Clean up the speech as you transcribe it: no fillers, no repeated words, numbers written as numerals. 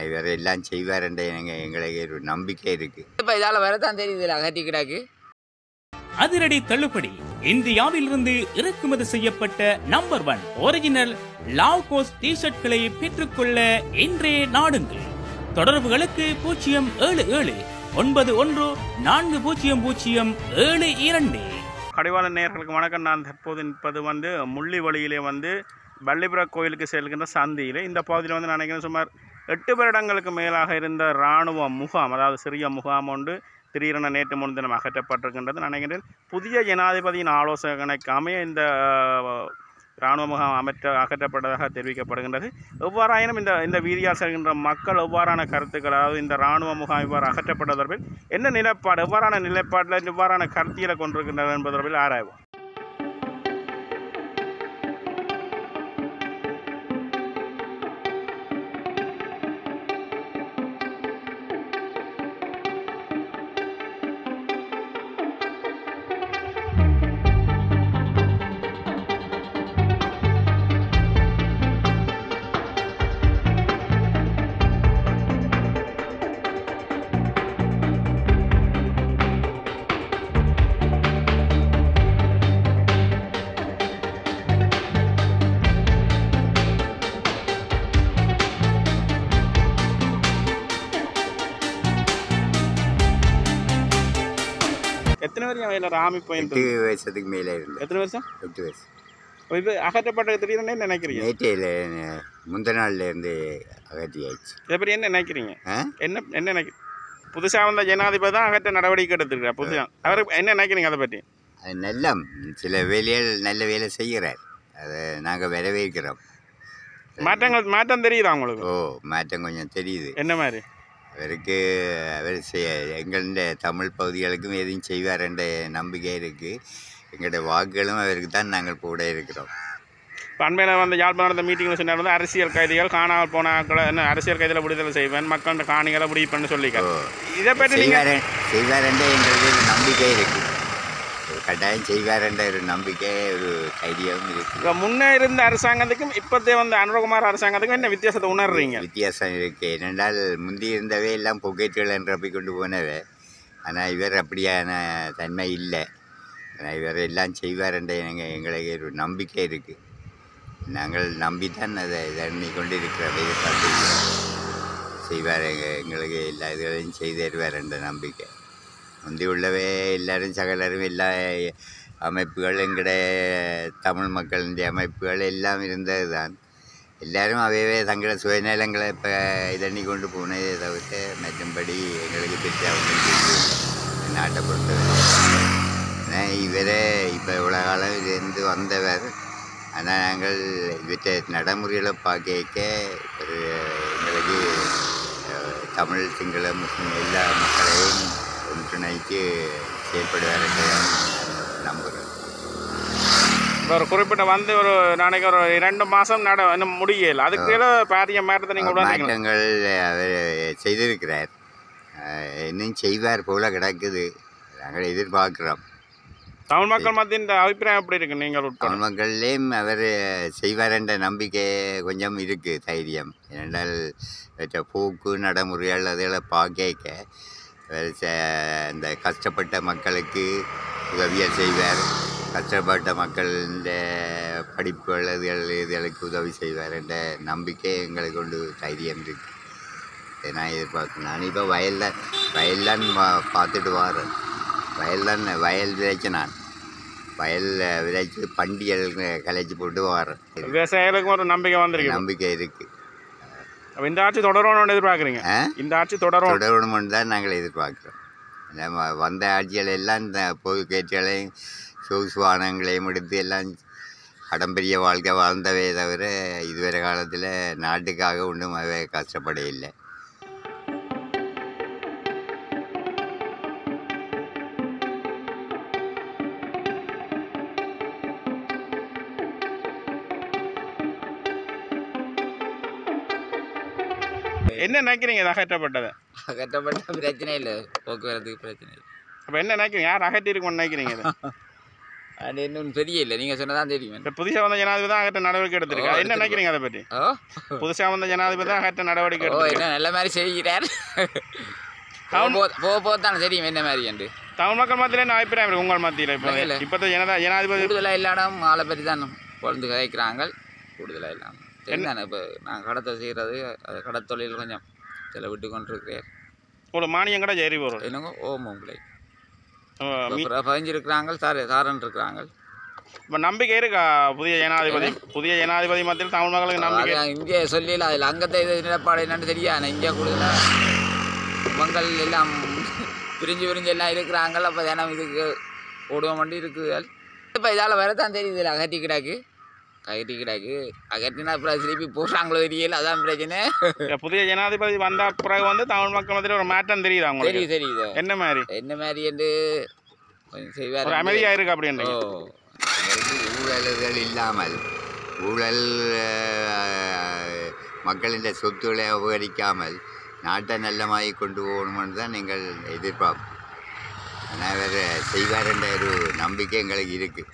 இவர் எல்லாம் செய்வார் என்ற எங்களுக்கு ஒரு நம்பிக்கை இருக்குது. இப்போ இதால் வரதான் தெரியுது அகத்திக்கிறாக்கு. அதிரடி தள்ளுபடி. இந்தியாவிலிருந்து இறக்குமதி செய்யப்பட்ட நம்பர் 1 ஒரிஜினல் லாவ்கோஸ் டி-ஷர்ட்களை பெற்றுக்கொள்ள இன்றே நாடுங்கள். தொடர்புகளுக்கு 071-91-400-72. கடிவாள நேயர்களுக்கு வணக்கம். நான் தற்போது நிற்பது முள்ளி வழியிலே பள்ளிபுர கோயிலுக்கு செல்கின்ற சந்தியில். இந்த பகுதியில் நான் நினைக்கிறேன் சுமார் 8 வருடங்களுக்கு மேலாக இருந்த இராணுவ முகாம், அதாவது சிறிய முகாம் ஒன்று திடீரென நேற்று முன்தினம் அகற்றப்பட்டிருக்கின்றது. நினைக்கிறேன் புதிய ஜனாதிபதியின் ஆலோசனைக்கு அமைய இந்த இராணுவ முகாம் அகற்றப்பட்டதாக தெரிவிக்கப்படுகின்றது. எவ்வாறாயினும் இந்த வீதியால் செல்கின்ற மக்கள் எவ்வாறான கருத்துக்கள், அதாவது இந்த இராணுவ முகாம் இவ்வாறு அகற்றப்பட்ட தொடர்பில் என்ன நிலைப்பாடு, எவ்வாறான நிலைப்பாட்டில் இவ்வாறான கருத்தியலை கொண்டிருக்கின்றது என்பது தொடர்பில் ஆராய்வோம். எத்தனை வருஷம் ராமி போயிட்டு? 8 வருஷத்துக்கு மேலே இருந்து. எத்தனை வருஷம்? 8 வருஷம். இது அகற்றப்பட்ட திடீர்னு நினைக்கிறீங்க? நேற்றையில் முந்தின நாள்லேருந்து அகற்றியாச்சு. இதை பற்றி என்ன நினைக்கிறீங்க? என்ன நினைக்கிறீங்க? புதுசாக வந்த ஜனாதிபதி தான் அகற்ற நடவடிக்கை எடுத்துருக்கார். புதுசாக அவர் என்ன நினைக்கிறீங்க அதை பற்றி? அது நல்ல சில வேலைகள் நல்ல வேலை செய்கிறார், அதை நாங்கள் வரவேற்கிறோம். மாற்றம் தெரியுதா உங்களுக்கு? ஓ, மாற்றம் கொஞ்சம் தெரியுது. என்ன மாதிரி? அவருக்கு அவர் எங்களுடைய தமிழ் பகுதிகளுக்கும் எதையும் செய்வார் என்ற நம்பிக்கை இருக்குது. எங்களுடைய வாக்குகளும் அவருக்கு தான் நாங்கள் கூட இருக்கிறோம். இப்போ அண்மையில் யாழ்ப்பாணம் நடந்த மீட்டிங்கில் சொன்னார் அரசியல் கைதிகள் காணாமல் போனாக்களை என்ன அரசியல் கைதிகளை விடுதலை செய்வேன், மக்கள் காணிகளை முடிப்பேன்னு சொல்லிக்க. இதை பற்றி செய்வார் என்ற எங்களுக்கு நம்பிக்கை இருக்குது. கட்டாயம் செய்வார் என்ற ஒரு நம்பிக்கை, ஒரு தைரியமும் இருக்குது. இப்போ முன்னே இருந்த அரசாங்கத்துக்கும் இப்போதே அனுரகுமார் அரசாங்கத்துக்கும் என்ன வித்தியாசத்தை உணர்றீங்க? வித்தியாசம் இருக்குது. ஏனென்றால் முந்தி இருந்தவே எல்லாம் பொக்கெட்டுகள் என்றப்பி கொண்டு போனவே. ஆனால் இவர் அப்படியான தன்மை இல்லை. ஆனால் இவர் எல்லாம் செய்வார் என்ற எங்களுக்கு ஒரு நம்பிக்கை இருக்குது. நாங்கள் நம்பித்தான் அதை எண்ணி கொண்டு இருக்கிறோம். எதிர்பார்த்து செய்வார், எங்களுக்கு எல்லா இதுகளையும் செய்து தருவார் என்ற நம்பிக்கை. முந்தி உள்ளவே எல்லோரும் சகலரும் எல்லா அமைப்புகள் எங்களுடைய தமிழ் மக்களின் அமைப்புகள் எல்லாம் இருந்தது தான். எல்லோரும் அவையவே தங்களை சுயநலங்களை இப்போ இதண்ணி கொண்டு போனதே தவிர்த்து மற்றும்படி எங்களுக்கு பெற்ற நாட்டை பொறுத்தவரை. இவரே இப்போ இவ்வளோ காலம் இருந்து வந்தவர். ஆனால் நாங்கள் இவற்றை நடைமுறைகளை பார்க்க ஒரு எங்களுக்கு தமிழ், சிங்கள, முஸ்லீம் எல்லா மக்களையும் ஒன்றிணைத்து செயல்படுவார் என்று நம்புகிறோம். இப்போ ஒரு குறிப்பிட்ட ஒரு நாளைக்கு ஒரு 2 மாதம் இன்னும் முடியல, அதுக்கு பாரிய மாற்றத்தை நீங்கள் மாற்றங்கள் அவர் செய்திருக்கிறார். இன்னும் செய்வார் போல கிடக்குது. நாங்கள் எதிர்பார்க்குறோம். தமிழ் மக்கள் மத்திய இந்த அபிப்பிராயம் எப்படி இருக்கு? நீங்கள் தமிழ் மக்கள்லேயும் அவர் செய்வார் என்ற நம்பிக்கை கொஞ்சம் இருக்குது, தைரியம். ஏனென்றால் போக்கு நடைமுறைகள் அதில் பார்க்க இந்த கஷ்டப்பட்ட மக்களுக்கு உதவியாக செய்வார். கஷ்டப்பட்ட மக்கள் இந்த படிப்புகள் இதுகளுக்கு உதவி செய்வார் என்ற நம்பிக்கை எங்களுக்கு கொண்டு தைரியம் இருக்குது. நான் எதிர்பார்க்கணும். நான் இப்போ வயல்லாம் பார்த்துட்டு வரேன். வயல் விதைச்சு நான் வயல் விதைச்சு பண்டிகள் கலைச்சி போட்டு வரேன். விவசாயிகளுக்கும் ஒரு நம்பிக்கை வந்திருக்கு, நம்பிக்கை இருக்குது. அப்போ இந்த ஆட்சி தொடரணும்னு எதிர்பார்க்குறீங்க? இந்த ஆட்சி தொடரணும்னு தான் நாங்கள் எதிர்பார்க்குறோம். வந்த ஆட்சிகள் எல்லாம் இந்த பொது கேட்டுகளையும் சொகுசுவானங்களையும் எடுத்து எல்லாம் அடம்பெரிய வாழ்க்கை வாழ்ந்தவே தவிர இதுவரை காலத்தில் நாட்டுக்காக ஒன்றும் கஷ்டப்பட இல்லை. என்ன நினைக்கிறீங்க? அகற்றப்பட்டது பிரச்சனை இல்லை, போக்குவரத்துக்கு பிரச்சனை இல்லை. அப்போ என்ன நினைக்கிறீங்க? யார் அகற்றிருக்கும்னு நினைக்கிறீங்க? அது இன்னும் தெரியல, நீங்கள் சொன்னதான் தெரியும். இப்போ புதுசாக வந்த ஜனாதிபதி தான் அகற்ற நடவடிக்கை எடுத்திருக்கா. என்ன நினைக்கிறீங்க அதை பற்றி? ஓ புதுசாக வந்த ஜனாதிபதி தான் அகற்ற நடவடிக்கை ஓ எடுத்திருக்கா. என்ன நல்ல மாதிரி செய்கிறார். போக தானே தெரியும் என்ன மாதிரி என்று. தமிழ் மக்கள் மத்தியில் என்ன அபிப்பிராயம் இருக்குது உங்கள் மத்தியில்? இப்போத்த ஜனாதிபதி கூடுதலாக எல்லா இடம் ஆளை பற்றி தான் குழந்தை கதைக்கிறாங்க. கூடுதலாக இல்லாமல் தெரிந்தானே இப்போ நான் கடத்தை செய்கிறது, அது கடத்தொழில் கொஞ்சம் சில விட்டு கொண்டிருக்கிறேன். ஒரு மானியம் கூட ஜெரி போகிறோம் என்னங்க ஓம் உங்களை பதிஞ்சிருக்கிறாங்க, சாரன் இருக்கிறாங்க. இப்போ நம்பிக்கை இருக்கா புதிய ஜனாதிபதி மத்தியில் தமிழ் மக்களுக்கு நம்பிக்கை? இங்கே சொல்லல அதில் அங்கத்தை இது நிலப்பாடு என்னன்னு தெரியா. இங்கே கூடுதலாக மக்கள் எல்லாம் பிரிஞ்சு எல்லாம் இருக்கிறாங்க. அப்போ தினம் இதுக்கு ஓடுவோம் வண்டி இருக்குது. இப்போ இதால் வரத்தான் தெரியுது. அகட்டி கிடாக்கு அகட்டினா அப்புறம் திருப்பி போடுறாங்களோ தெரியல, அதான் பிரச்சனை. புதிய ஜனாதிபதி வந்த பிறகு வந்து தமிழ் மக்கள் மத்தியில் ஒரு மாற்றம் தெரியுது அவங்க? தெரியுது. என்ன மாதிரி என்று கொஞ்சம் செய்வார். ஒரு அமைதியாக இருக்கு அப்படின்னு. ஊழல்கள் இல்லாமல் ஊழல் மக்களின் சொத்துக்களை அபகரிக்காமல் நாட்டை நல்லமாகி கொண்டு போகணுமென்று தான் நீங்கள் எதிர்பார்ப்போம். ஆனால் அவர் செய்வார் என்ற ஒரு நம்பிக்கை எங்களுக்கு இருக்குது.